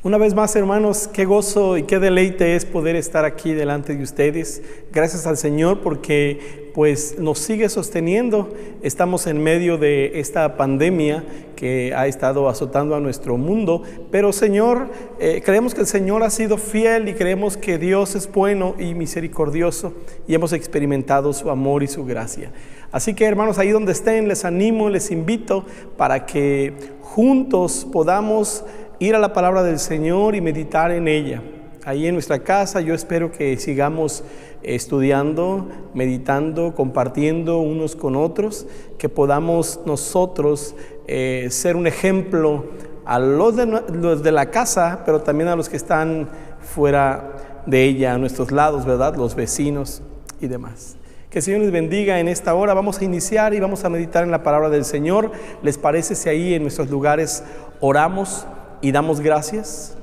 Una vez más, hermanos, qué gozo y qué deleite es poder estar aquí delante de ustedes. Gracias al Señor porque pues nos sigue sosteniendo. Estamos en medio de esta pandemia que ha estado azotando a nuestro mundo, pero Señor, creemos que el Señor ha sido fiel y creemos que Dios es bueno y misericordioso y hemos experimentado su amor y su gracia. Así que, hermanos, ahí donde estén, les animo, les invito para que juntos podamos ir a la palabra del Señor y meditar en ella. Ahí en nuestra casa yo espero que sigamos estudiando, meditando, compartiendo unos con otros, que podamos nosotros ser un ejemplo a los de la casa, pero también a los que están fuera de ella, a nuestros lados, ¿verdad? Los vecinos y demás. Que el Señor les bendiga en esta hora. Vamos a iniciar y vamos a meditar en la palabra del Señor. ¿Les parece si ahí en nuestros lugares oramos y damos gracias?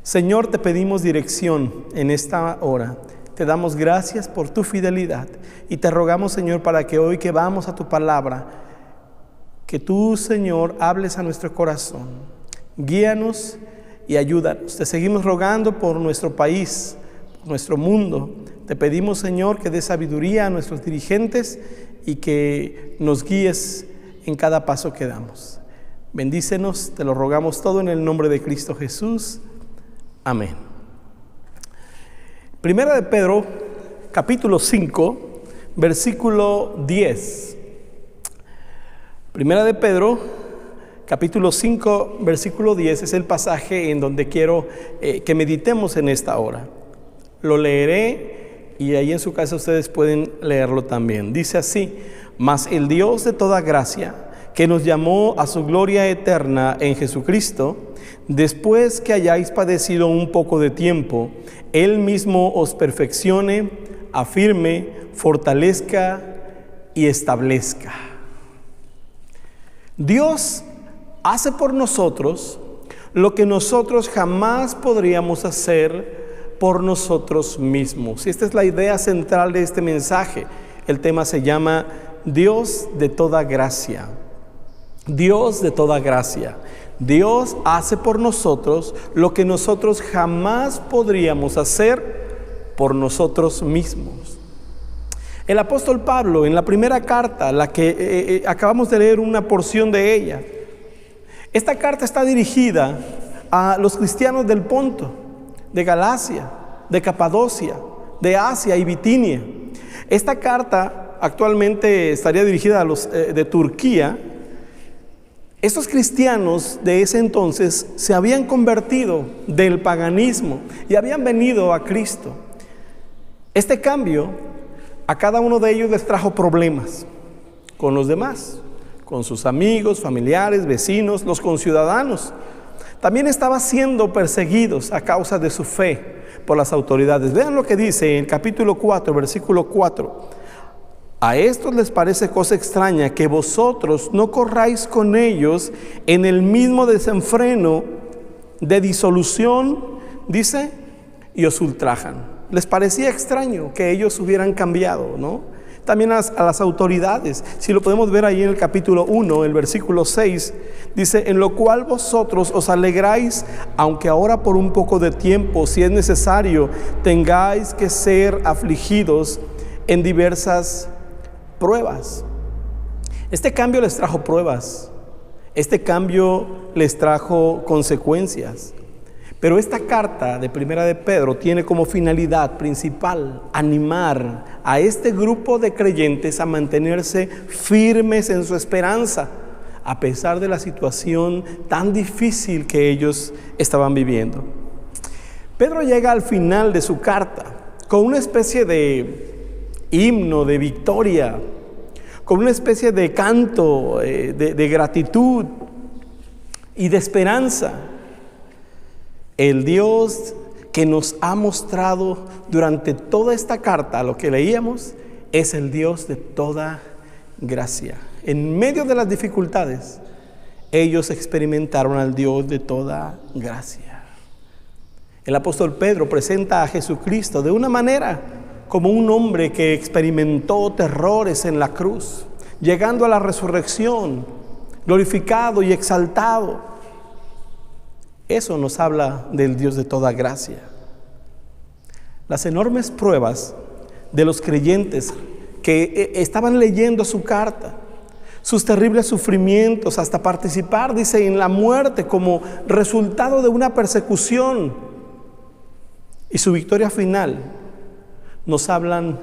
Señor, te pedimos dirección en esta hora. Te damos gracias por tu fidelidad y te rogamos, Señor, para que hoy que vamos a tu palabra, que tú, Señor, hables a nuestro corazón. Guíanos y ayúdanos. Te seguimos rogando por nuestro país, por nuestro mundo. Te pedimos, Señor, que des sabiduría a nuestros dirigentes y que nos guíes en cada paso que damos. Bendícenos, te lo rogamos todo en el nombre de Cristo Jesús. Amén. Primera de Pedro, capítulo 5, versículo 10. Primera de Pedro, capítulo 5, versículo 10 es el pasaje en donde quiero que meditemos en esta hora. Lo leeré y ahí en su casa ustedes pueden leerlo también. Dice así: mas el Dios de toda gracia, que nos llamó a su gloria eterna en Jesucristo, después que hayáis padecido un poco de tiempo, Él mismo os perfeccione, afirme, fortalezca y establezca. Dios hace por nosotros lo que nosotros jamás podríamos hacer por nosotros mismos. Y esta es la idea central de este mensaje. El tema se llama Dios de toda gracia. Dios de toda gracia. Dios hace por nosotros lo que nosotros jamás podríamos hacer por nosotros mismos. El apóstol Pablo, en la primera carta, la que acabamos de leer una porción de ella, esta carta está dirigida a los cristianos del Ponto, de Galacia, de Capadocia, de Asia y Bitinia. Esta carta actualmente estaría dirigida a los de Turquía. Estos cristianos de ese entonces se habían convertido del paganismo y habían venido a Cristo. Este cambio a cada uno de ellos les trajo problemas con los demás, con sus amigos, familiares, vecinos, los conciudadanos. También estaban siendo perseguidos a causa de su fe por las autoridades. Vean lo que dice en capítulo 4, versículo 4. A estos les parece cosa extraña que vosotros no corráis con ellos en el mismo desenfreno de disolución, dice, y os ultrajan. Les parecía extraño que ellos hubieran cambiado, ¿no? También a las autoridades. Si lo podemos ver ahí en el capítulo 1, el versículo 6, dice: en lo cual vosotros os alegráis, aunque ahora por un poco de tiempo, si es necesario, tengáis que ser afligidos en diversas pruebas. Este cambio les trajo pruebas, este cambio les trajo consecuencias, pero esta carta de Primera de Pedro tiene como finalidad principal animar a este grupo de creyentes a mantenerse firmes en su esperanza, a pesar de la situación tan difícil que ellos estaban viviendo. Pedro llega al final de su carta con una especie de himno de victoria, con una especie de canto de gratitud y de esperanza. El Dios que nos ha mostrado durante toda esta carta, lo que leíamos, es el Dios de toda gracia. En medio de las dificultades, ellos experimentaron al Dios de toda gracia. El apóstol Pedro presenta a Jesucristo de una manera como un hombre que experimentó terrores en la cruz, llegando a la resurrección, glorificado y exaltado. Eso nos habla del Dios de toda gracia. Las enormes pruebas de los creyentes que estaban leyendo su carta, sus terribles sufrimientos, hasta participar, dice, en la muerte como resultado de una persecución, y su victoria final, nos hablan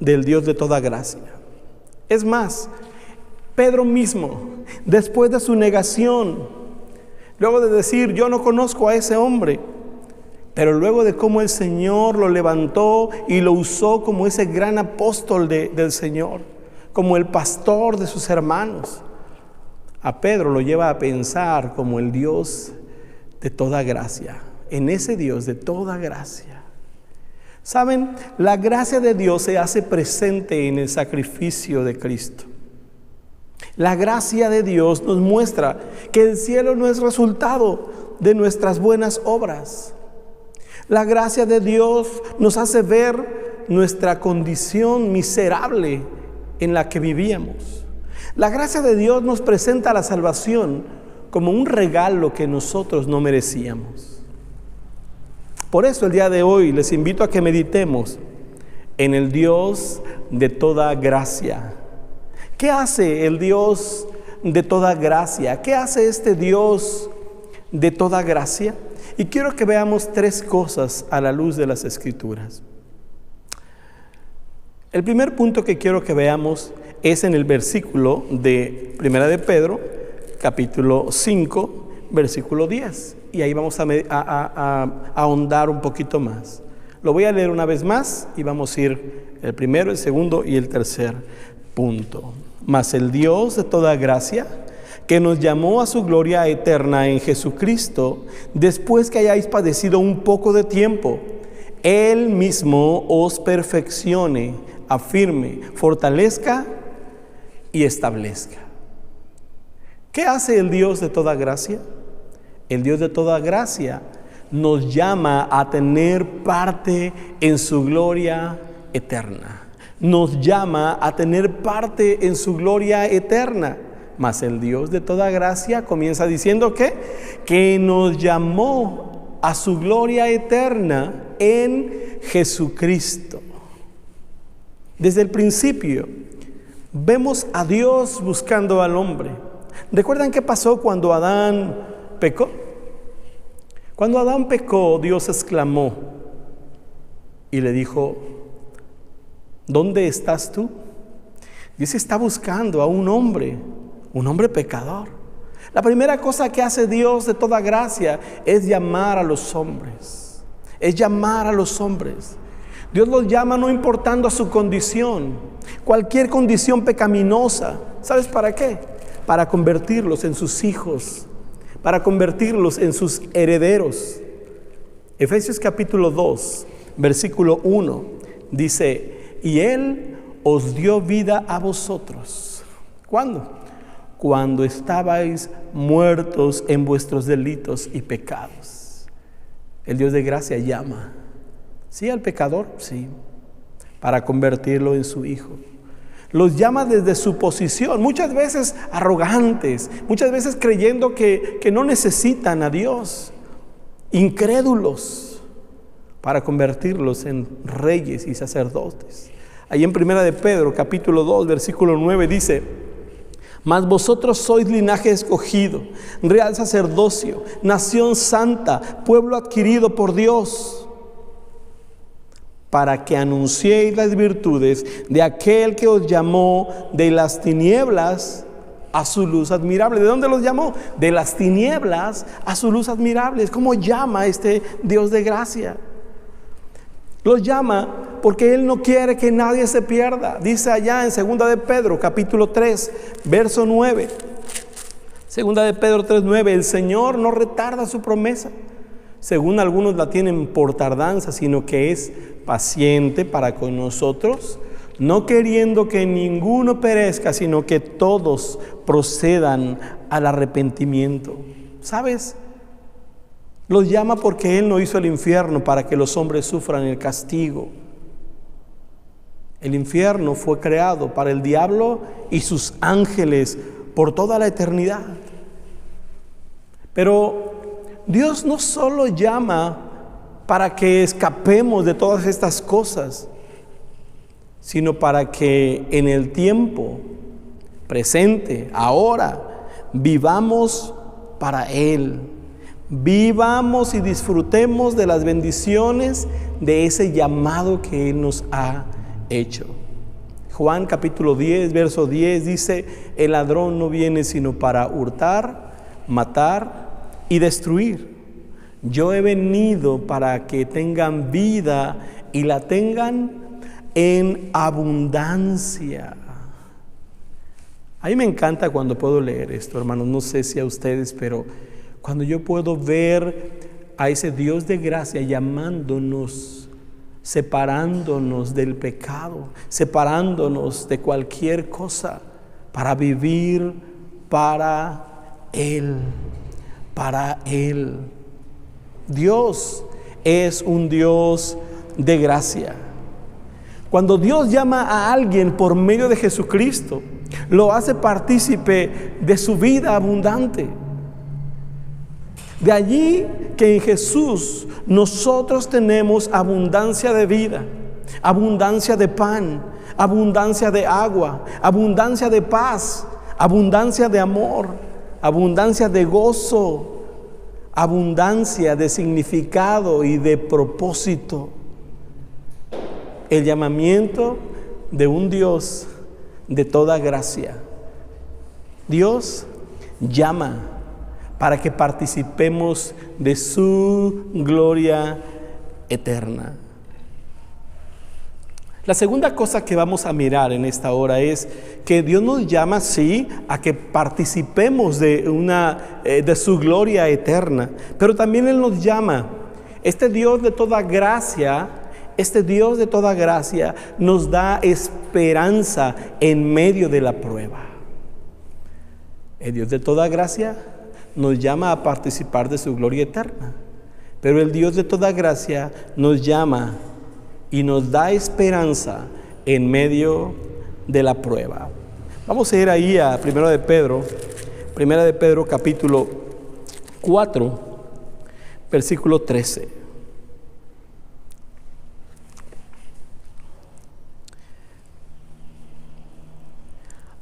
del Dios de toda gracia. Es más, Pedro mismo, después de su negación, luego de decir, yo no conozco a ese hombre, pero luego de cómo el Señor lo levantó y lo usó como ese gran apóstol del Señor, como el pastor de sus hermanos, a Pedro lo lleva a pensar como el Dios de toda gracia, en ese Dios de toda gracia. ¿Saben? La gracia de Dios se hace presente en el sacrificio de Cristo. La gracia de Dios nos muestra que el cielo no es resultado de nuestras buenas obras. La gracia de Dios nos hace ver nuestra condición miserable en la que vivíamos. La gracia de Dios nos presenta la salvación como un regalo que nosotros no merecíamos. Por eso el día de hoy les invito a que meditemos en el Dios de toda gracia. ¿Qué hace el Dios de toda gracia? ¿Qué hace este Dios de toda gracia? Y quiero que veamos tres cosas a la luz de las Escrituras. El primer punto que quiero que veamos es en el versículo de Primera de Pedro, capítulo 5, versículo 10. Y ahí vamos a ahondar un poquito más. Lo voy a leer una vez más y vamos a ir el primero, el segundo y el tercer punto. Mas el Dios de toda gracia, que nos llamó a su gloria eterna en Jesucristo, después que hayáis padecido un poco de tiempo, Él mismo os perfeccione, afirme, fortalezca y establezca. ¿Qué hace el Dios de toda gracia? El Dios de toda gracia nos llama a tener parte en su gloria eterna. Nos llama a tener parte en su gloria eterna. Mas el Dios de toda gracia comienza diciendo que nos llamó a su gloria eterna en Jesucristo. Desde el principio vemos a Dios buscando al hombre. ¿Recuerdan qué pasó cuando Adán pecó? Cuando Adán pecó, Dios exclamó y le dijo, ¿dónde estás tú? Dios está buscando a un hombre pecador. La primera cosa que hace Dios de toda gracia es llamar a los hombres. Es llamar a los hombres. Dios los llama no importando su condición, cualquier condición pecaminosa. ¿Sabes para qué? Para convertirlos en sus hijos, para convertirlos en sus herederos. Efesios capítulo 2, versículo 1, dice, y Él os dio vida a vosotros. ¿Cuándo? Cuando estabais muertos en vuestros delitos y pecados. El Dios de gracia llama, ¿sí al pecador? Sí, para convertirlo en su hijo. Los llama desde su posición, muchas veces arrogantes, muchas veces creyendo que no necesitan a Dios, incrédulos, para convertirlos en reyes y sacerdotes. Ahí en Primera de Pedro, capítulo 2, versículo 9 dice, mas vosotros sois linaje escogido, real sacerdocio, nación santa, pueblo adquirido por Dios, para que anunciéis las virtudes de aquel que os llamó de las tinieblas a su luz admirable. ¿De dónde los llamó? De las tinieblas a su luz admirable. ¿Cómo llama este Dios de gracia? Los llama porque Él no quiere que nadie se pierda. Dice allá en Segunda de Pedro, capítulo 3, verso 9. Segunda de Pedro 3, 9. El Señor no retarda su promesa, según algunos la tienen por tardanza, sino que es paciente para con nosotros, no queriendo que ninguno perezca, sino que todos procedan al arrepentimiento. ¿Sabes? Los llama porque Él no hizo el infierno para que los hombres sufran el castigo. El infierno fue creado para el diablo y sus ángeles por toda la eternidad. Pero Dios no solo llama para que escapemos de todas estas cosas, sino para que en el tiempo presente, ahora, vivamos para Él. Vivamos y disfrutemos de las bendiciones de ese llamado que Él nos ha hecho. Juan capítulo 10, verso 10 dice: el ladrón no viene sino para hurtar, matar y destruir. Yo he venido para que tengan vida y la tengan en abundancia. A mí me encanta cuando puedo leer esto, hermanos. No sé si a ustedes, pero cuando yo puedo ver a ese Dios de gracia llamándonos, separándonos del pecado, separándonos de cualquier cosa para vivir para Él, para Él. Dios es un Dios de gracia. Cuando Dios llama a alguien por medio de Jesucristo, lo hace partícipe de su vida abundante. De allí que en Jesús nosotros tenemos abundancia de vida, abundancia de pan, abundancia de agua, abundancia de paz, abundancia de amor, abundancia de gozo, abundancia de significado y de propósito. El llamamiento de un Dios de toda gracia. Dios llama para que participemos de su gloria eterna. La segunda cosa que vamos a mirar en esta hora es que Dios nos llama, sí, a que participemos de su gloria eterna, pero también Él nos llama, este Dios de toda gracia nos da esperanza en medio de la prueba. El Dios de toda gracia nos llama a participar de su gloria eterna, pero el Dios de toda gracia nos llama y nos da esperanza en medio de la prueba. Vamos a ir ahí a Primera de Pedro capítulo 4, versículo 13.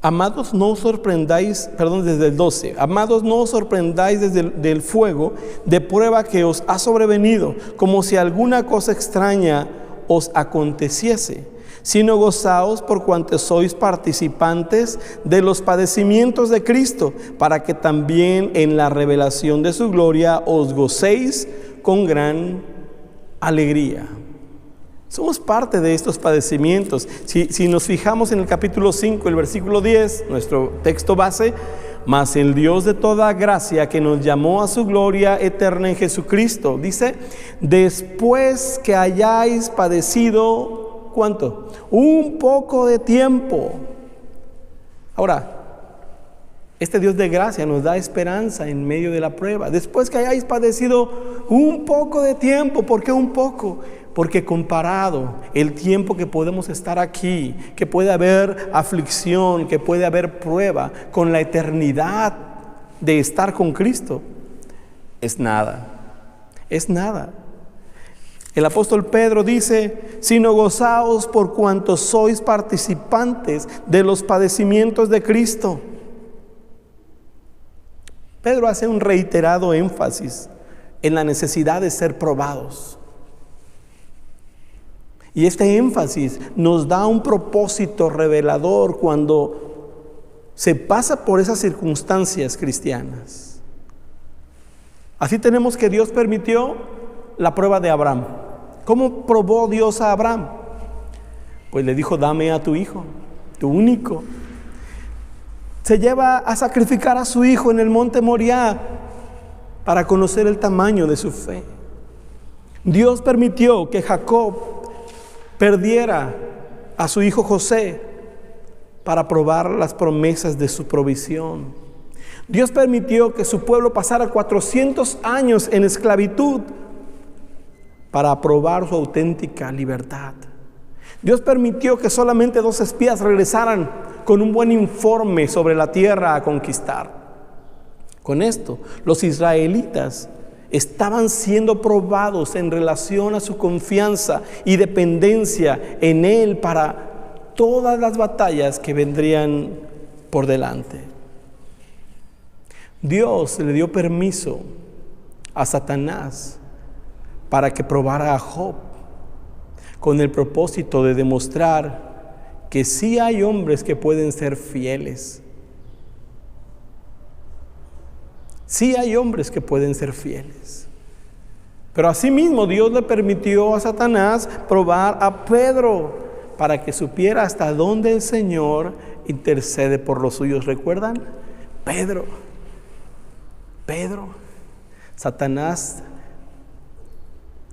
Amados, no os sorprendáis, desde el 12. Amados, no os sorprendáis del fuego de prueba que os ha sobrevenido, como si alguna cosa extraña os aconteciese, sino gozaos por cuanto sois participantes de los padecimientos de Cristo, para que también en la revelación de su gloria os gocéis con gran alegría. Somos parte de estos padecimientos. Si nos fijamos en el capítulo 5, el versículo 10, nuestro texto base: mas el Dios de toda gracia, que nos llamó a su gloria eterna en Jesucristo, dice, después que hayáis padecido, ¿cuánto? Un poco de tiempo. Ahora, este Dios de gracia nos da esperanza en medio de la prueba. Después que hayáis padecido un poco de tiempo. ¿Por qué un poco? Porque comparado el tiempo que podemos estar aquí, que puede haber aflicción, que puede haber prueba, con la eternidad de estar con Cristo, es nada. Es nada. El apóstol Pedro dice: sino gozaos por cuanto sois participantes de los padecimientos de Cristo. Pedro hace un reiterado énfasis en la necesidad de ser probados. Y este énfasis nos da un propósito revelador cuando se pasa por esas circunstancias cristianas. Así tenemos que Dios permitió la prueba de Abraham. ¿Cómo probó Dios a Abraham? Pues le dijo: dame a tu hijo, tu único. Se lleva a sacrificar a su hijo en el monte Moriah para conocer el tamaño de su fe. Dios permitió que Jacob perdiera a su hijo José para probar las promesas de su provisión. Dios permitió que su pueblo pasara 400 años en esclavitud para probar su auténtica libertad. Dios permitió que solamente 2 espías regresaran con un buen informe sobre la tierra a conquistar. Con esto, los israelitas estaban siendo probados en relación a su confianza y dependencia en Él para todas las batallas que vendrían por delante. Dios le dio permiso a Satanás para que probara a Job, con el propósito de demostrar que sí hay hombres que pueden ser fieles. Sí hay hombres que pueden ser fieles. Pero asimismo Dios le permitió a Satanás probar a Pedro para que supiera hasta dónde el Señor intercede por los suyos. ¿Recuerdan? Pedro, Satanás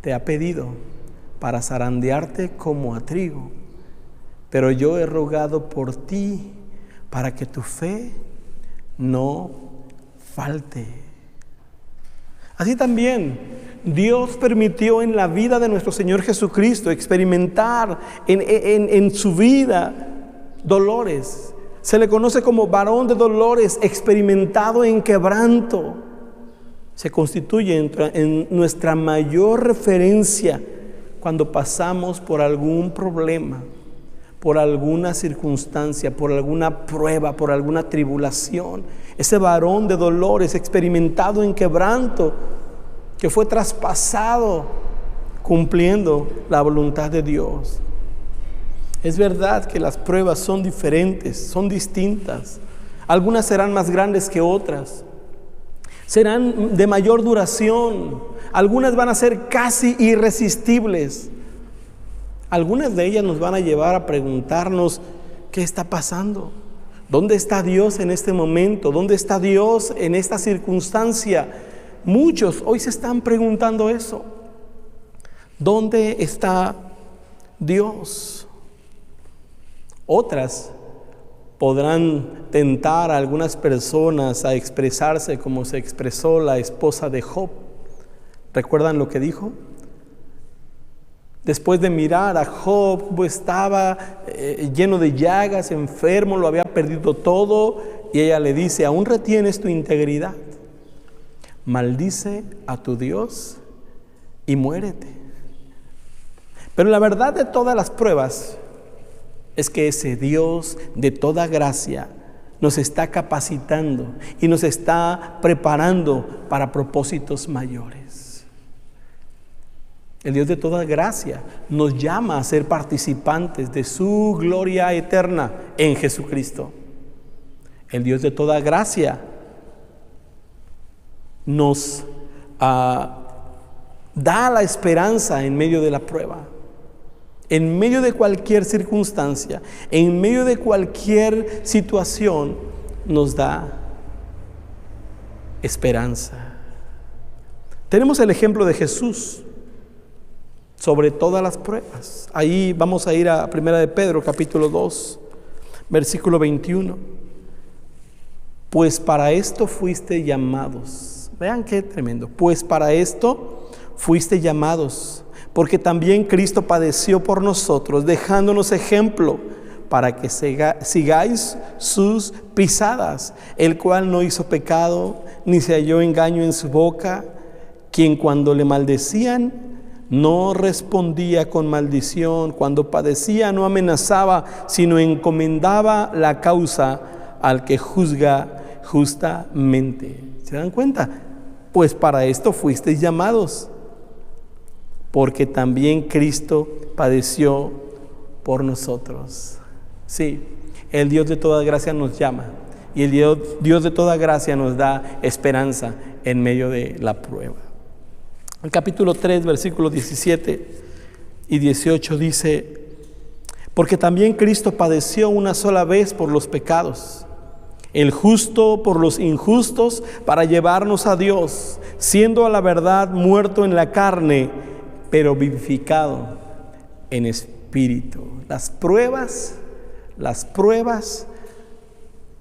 te ha pedido para zarandearte como a trigo, pero yo he rogado por ti para que tu fe no falte. Así también Dios permitió en la vida de nuestro Señor Jesucristo experimentar en su vida dolores. Se le conoce como varón de dolores, experimentado en quebranto. Se constituye en nuestra mayor referencia cuando pasamos por algún problema, por alguna circunstancia, por alguna prueba, por alguna tribulación. Ese varón de dolores, experimentado en quebranto, que fue traspasado cumpliendo la voluntad de Dios. Es verdad que las pruebas son diferentes, son distintas. Algunas serán más grandes que otras. Serán de mayor duración. Algunas van a ser casi irresistibles. Algunas de ellas nos van a llevar a preguntarnos, ¿qué está pasando? ¿Dónde está Dios en este momento? ¿Dónde está Dios en esta circunstancia? Muchos hoy se están preguntando eso. ¿Dónde está Dios? Otras podrán tentar a algunas personas a expresarse como se expresó la esposa de Job. ¿Recuerdan lo que dijo? Después de mirar a Job, pues estaba lleno de llagas, enfermo, lo había perdido todo, y ella le dice, ¿aún retienes tu integridad? Maldice a tu Dios y muérete. Pero la verdad de todas las pruebas es que ese Dios de toda gracia nos está capacitando y nos está preparando para propósitos mayores. El Dios de toda gracia nos llama a ser participantes de su gloria eterna en Jesucristo. El Dios de toda gracia nos da la esperanza en medio de la prueba, en medio de cualquier circunstancia, en medio de cualquier situación, nos da esperanza. Tenemos el ejemplo de Jesús sobre todas las pruebas. Ahí vamos a ir a 1 de Pedro, capítulo 2, versículo 21. Pues para esto fuiste llamados. Vean qué tremendo. Pues para esto fuiste llamados, porque también Cristo padeció por nosotros, dejándonos ejemplo para que sigáis sus pisadas, el cual no hizo pecado, ni se halló engaño en su boca, quien cuando le maldecían, no respondía con maldición, cuando padecía no amenazaba, sino encomendaba la causa al que juzga justamente. ¿Se dan cuenta? Pues para esto fuisteis llamados, porque también Cristo padeció por nosotros. Sí, el Dios de toda gracia nos llama, y el Dios de toda gracia nos da esperanza en medio de la prueba. El capítulo 3, versículos 17 y 18 dice, porque también Cristo padeció una sola vez por los pecados, el justo por los injustos, para llevarnos a Dios, siendo a la verdad muerto en la carne, pero vivificado en espíritu. Las pruebas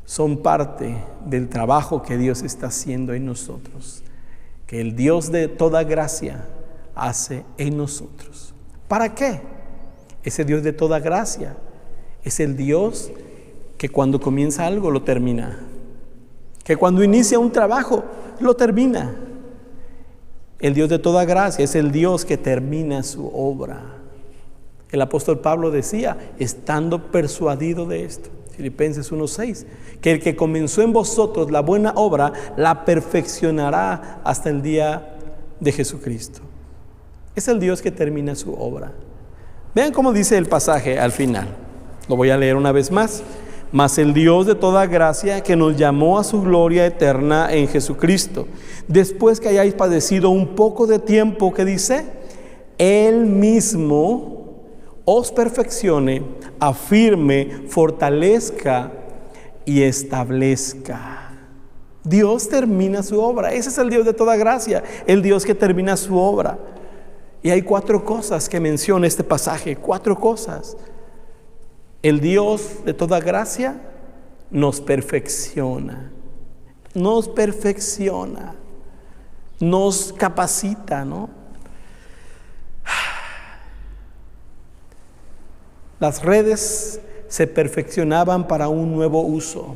son parte del trabajo que Dios está haciendo en nosotros, que el Dios de toda gracia hace en nosotros. ¿Para qué? Ese Dios de toda gracia es el Dios que cuando comienza algo lo termina, que cuando inicia un trabajo lo termina. El Dios de toda gracia es el Dios que termina su obra. El apóstol Pablo decía, estando persuadido de esto, Filipenses 1:6, que el que comenzó en vosotros la buena obra, la perfeccionará hasta el día de Jesucristo. Es el Dios que termina su obra. Vean cómo dice el pasaje al final. Lo voy a leer una vez más. Mas el Dios de toda gracia, que nos llamó a su gloria eterna en Jesucristo, después que hayáis padecido un poco de tiempo, ¿qué dice? Él mismo os perfeccione, afirme, fortalezca y establezca. Dios termina su obra. Ese es el Dios de toda gracia, el Dios que termina su obra. Y hay 4 cosas que menciona este pasaje, 4 cosas. El Dios de toda gracia nos perfecciona, nos capacita, ¿no? Las redes se perfeccionaban para un nuevo uso.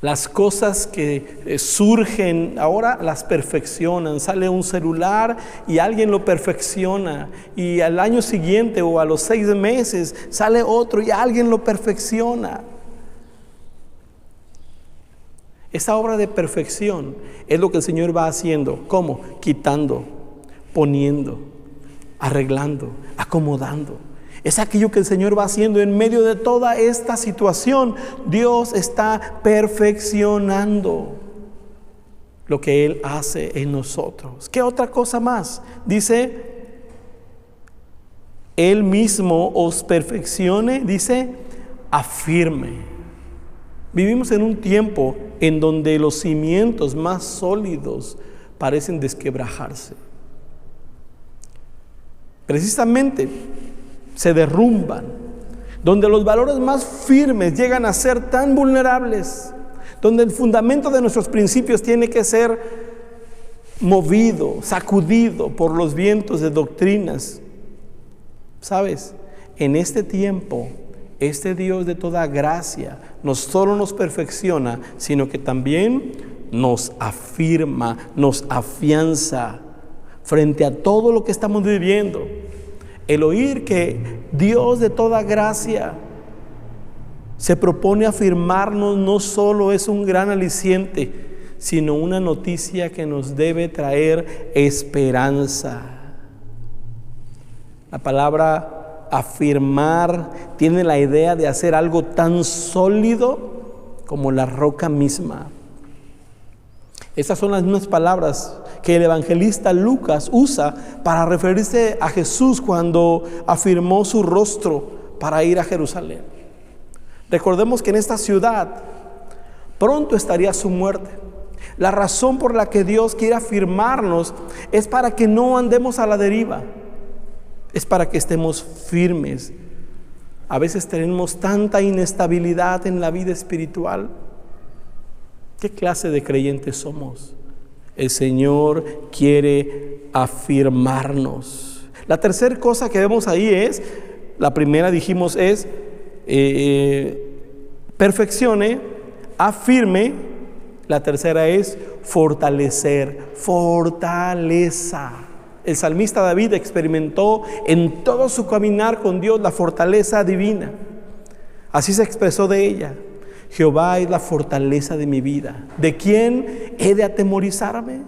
Las cosas que surgen ahora las perfeccionan. Sale un celular y alguien lo perfecciona. Y al año siguiente o a los 6 meses sale otro y alguien lo perfecciona. Esa obra de perfección es lo que el Señor va haciendo. ¿Cómo? Quitando, poniendo, arreglando, acomodando. Es aquello que el Señor va haciendo en medio de toda esta situación. Dios está perfeccionando lo que Él hace en nosotros. ¿Qué otra cosa más? Dice, Él mismo os perfeccione, dice, afirme. Vivimos en un tiempo en donde los cimientos más sólidos parecen desquebrajarse. Precisamente se derrumban, donde los valores más firmes llegan a ser tan vulnerables, donde el fundamento de nuestros principios tiene que ser movido, sacudido por los vientos de doctrinas. ¿Sabes? En este tiempo, este Dios de toda gracia no solo nos perfecciona, sino que también nos afirma, nos afianza frente a todo lo que estamos viviendo. El oír que Dios de toda gracia se propone afirmarnos no solo es un gran aliciente, sino una noticia que nos debe traer esperanza. La palabra afirmar tiene la idea de hacer algo tan sólido como la roca misma. Estas son las mismas palabras que el evangelista Lucas usa para referirse a Jesús cuando afirmó su rostro para ir a Jerusalén. Recordemos que en esta ciudad pronto estaría su muerte. La razón por la que Dios quiere afirmarnos es para que no andemos a la deriva, es para que estemos firmes. A veces tenemos tanta inestabilidad en la vida espiritual. ¿Qué clase de creyentes somos? El Señor quiere afirmarnos. La tercera cosa que vemos ahí es, la primera dijimos es, perfeccione, afirme. La tercera es fortalecer, fortaleza. El salmista David experimentó en todo su caminar con Dios la fortaleza divina. Así se expresó de ella. Jehová es la fortaleza de mi vida. ¿De quién he de atemorizarme?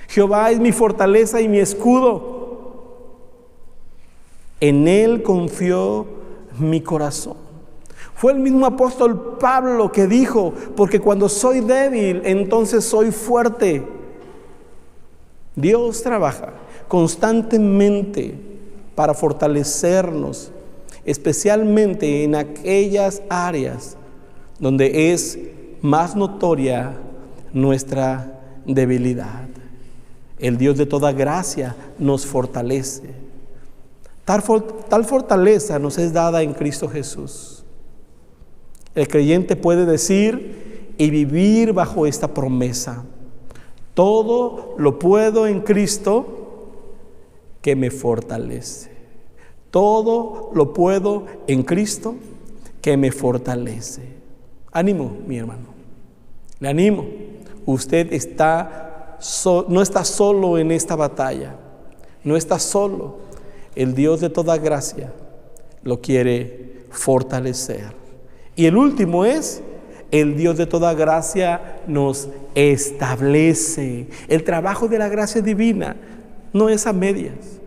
Jehová es mi fortaleza y mi escudo. En Él confió mi corazón. Fue el mismo apóstol Pablo que dijo, porque cuando soy débil, entonces soy fuerte. Dios trabaja constantemente para fortalecernos, especialmente en aquellas áreas donde es más notoria nuestra debilidad. El Dios de toda gracia nos fortalece. Tal fortaleza nos es dada en Cristo Jesús. El creyente puede decir y vivir bajo esta promesa: todo lo puedo en Cristo que me fortalece. Todo lo puedo en Cristo que me fortalece. Ánimo, mi hermano. Le animo. Usted está no está solo en esta batalla, no está solo. El Dios de toda gracia lo quiere fortalecer. Y el último es, el Dios de toda gracia nos establece. El trabajo de la gracia divina no es a medias.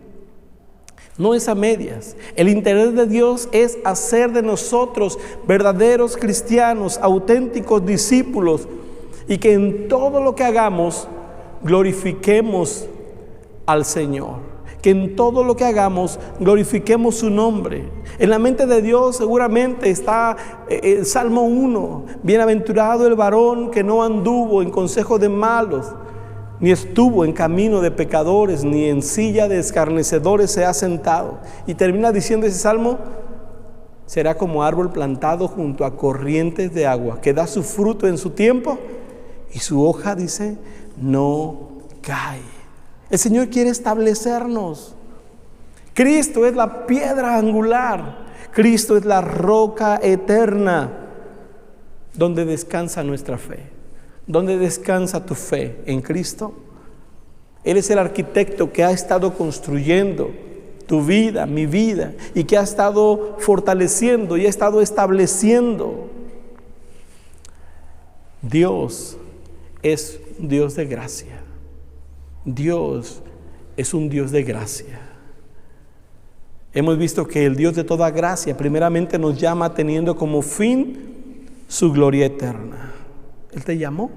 No es a medias. El interés de Dios es hacer de nosotros verdaderos cristianos, auténticos discípulos, y que en todo lo que hagamos glorifiquemos al Señor. Que en todo lo que hagamos glorifiquemos su nombre. En la mente de Dios seguramente está el Salmo 1. Bienaventurado el varón que no anduvo en consejo de malos, ni estuvo en camino de pecadores, ni en silla de escarnecedores se ha sentado. Y termina diciendo ese salmo: será como árbol plantado junto a corrientes de agua, que da su fruto en su tiempo, y su hoja, dice, no cae. El Señor quiere establecernos. Cristo es la piedra angular. Cristo es la roca eterna donde descansa nuestra fe. ¿Dónde descansa tu fe? En Cristo. Él es el arquitecto que ha estado construyendo tu vida, mi vida, y que ha estado fortaleciendo y ha estado estableciendo. Dios es un Dios de gracia. Dios es un Dios de gracia. Hemos visto que el Dios de toda gracia primeramente nos llama teniendo como fin su gloria eterna. Él te llamó.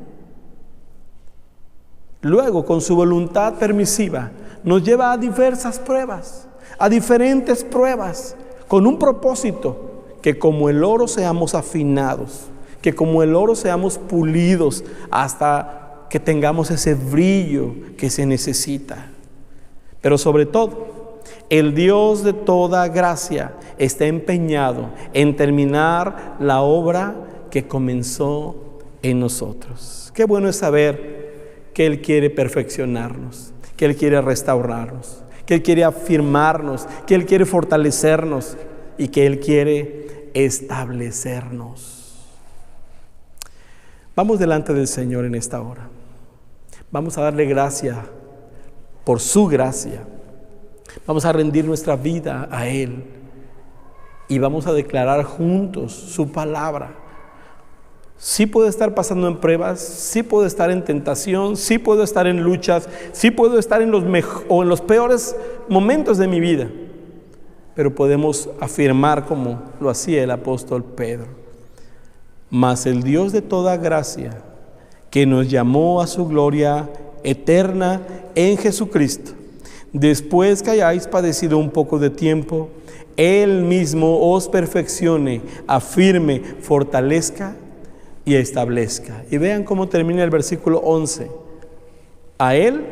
Luego, con su voluntad permisiva, nos lleva a diversas pruebas, a diferentes pruebas, con un propósito: que como el oro seamos afinados, que como el oro seamos pulidos hasta que tengamos ese brillo que se necesita. Pero sobre todo, el Dios de toda gracia está empeñado en terminar la obra que comenzó en nosotros. Qué bueno es saber que Él quiere perfeccionarnos, que Él quiere restaurarnos, que Él quiere afirmarnos, que Él quiere fortalecernos y que Él quiere establecernos. Vamos delante del Señor en esta hora. Vamos a darle gracias por su gracia. Vamos a rendir nuestra vida a Él y vamos a declarar juntos su palabra. Sí puedo estar pasando en pruebas, sí puedo estar en tentación, sí puedo estar en luchas, sí puedo estar en los peores momentos de mi vida, pero podemos afirmar como lo hacía el apóstol Pedro: mas el Dios de toda gracia, que nos llamó a su gloria eterna en Jesucristo, después que hayáis padecido un poco de tiempo, Él mismo os perfeccione, afirme, fortalezca y establezca. Y vean cómo termina el versículo 11. A Él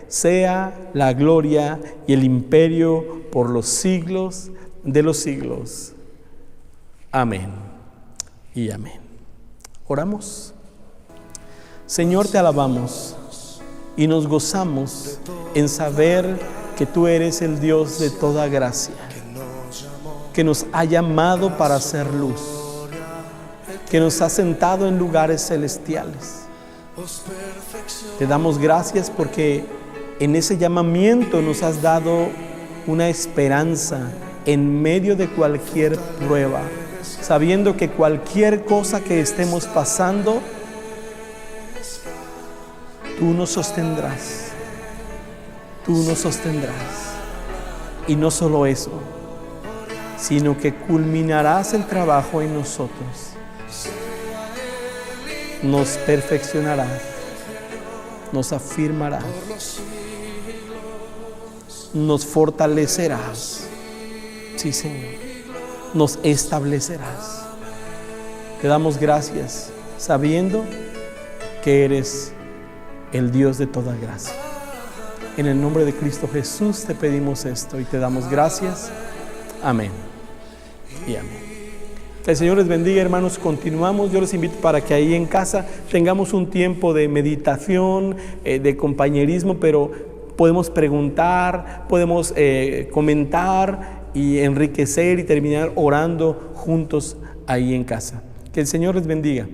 sea la gloria y el imperio por los siglos de los siglos. Amén y amén. Oramos. Señor, te alabamos y nos gozamos en saber que tú eres el Dios de toda gracia, que nos ha llamado para hacer luz, que nos ha sentado en lugares celestiales. Te damos gracias porque en ese llamamiento nos has dado una esperanza en medio de cualquier prueba, sabiendo que cualquier cosa que estemos pasando, tú nos sostendrás. Tú nos sostendrás. Y no solo eso, sino que culminarás el trabajo en nosotros. Nos perfeccionarás, nos afirmarás, nos fortalecerás. Sí, Señor, nos establecerás. Te damos gracias, sabiendo que eres el Dios de toda gracia. En el nombre de Cristo Jesús te pedimos esto y te damos gracias. Amén y amén. Que el Señor les bendiga, hermanos. Continuamos. Yo les invito para que ahí en casa tengamos un tiempo de meditación, de compañerismo, pero podemos preguntar, podemos comentar y enriquecer y terminar orando juntos ahí en casa. Que el Señor les bendiga.